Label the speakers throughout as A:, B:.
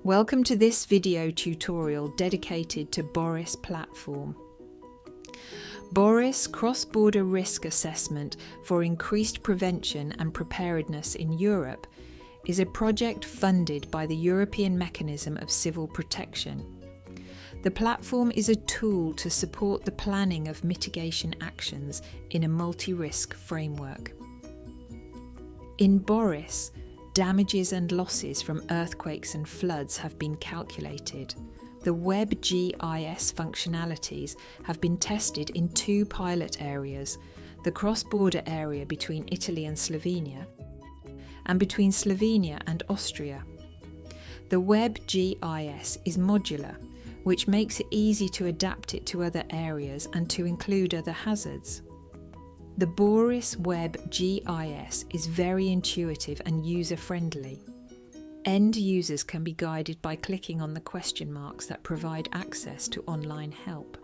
A: Welcome to this video tutorial dedicated to BORIS platform. BORIS Cross-Border Risk Assessment for Increased Prevention and Preparedness in Europe is a project funded by the European Mechanism of Civil Protection. The platform is a tool to support the planning of mitigation actions in a multi-risk framework. In BORIS, damages and losses from earthquakes and floods have been calculated. The WebGIS functionalities have been tested in two pilot areas, the cross-border area between Italy and Slovenia, and between Slovenia and Austria. The WebGIS is modular, which makes it easy to adapt it to other areas and to include other hazards. The BORIS WebGIS is very intuitive and user-friendly. End users can be guided by clicking on the question marks that provide access to online help.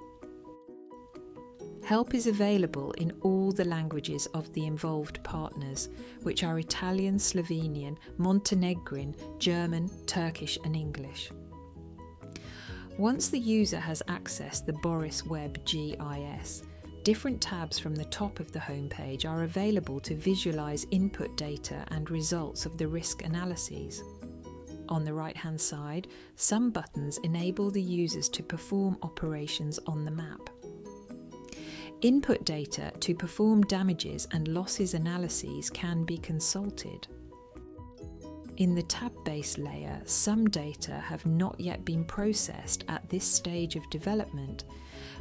A: Help is available in all the languages of the involved partners, which are Italian, Slovenian, Montenegrin, German, Turkish and English. Once the user has accessed the BORIS WebGIS, different tabs from the top of the homepage are available to visualize input data and results of the risk analyses. On the right-hand side, some buttons enable the users to perform operations on the map. Input data to perform damages and losses analyses can be consulted. In the tab-based layer, some data have not yet been processed at this stage of development,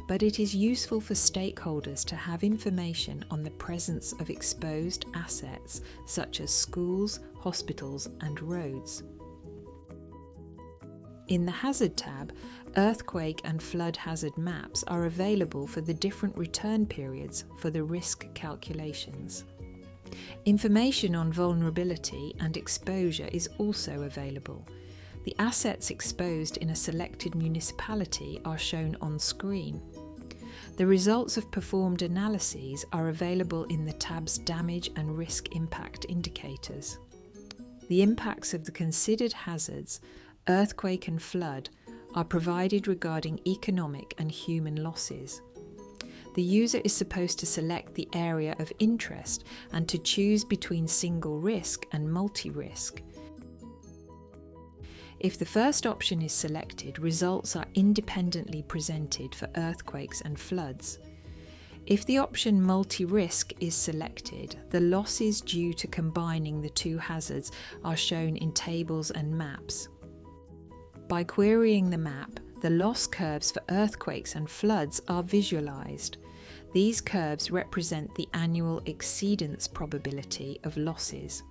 A: but it is useful for stakeholders to have information on the presence of exposed assets such as schools, hospitals and roads. In the Hazard tab, earthquake and flood hazard maps are available for the different return periods for the risk calculations. Information on vulnerability and exposure is also available. The assets exposed in a selected municipality are shown on screen. The results of performed analyses are available in the tab's Damage and Risk Impact indicators. The impacts of the considered hazards, earthquake and flood, are provided regarding economic and human losses. The user is supposed to select the area of interest and to choose between single risk and multi-risk. If the first option is selected, results are independently presented for earthquakes and floods. If the option multi-risk is selected, the losses due to combining the two hazards are shown in tables and maps. By querying the map, the loss curves for earthquakes and floods are visualized. These curves represent the annual exceedance probability of losses.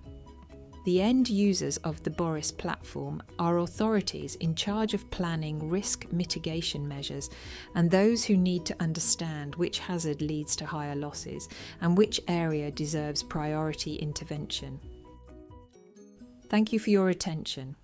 A: The end users of the BORIS platform are authorities in charge of planning risk mitigation measures and those who need to understand which hazard leads to higher losses and which area deserves priority intervention. Thank you for your attention.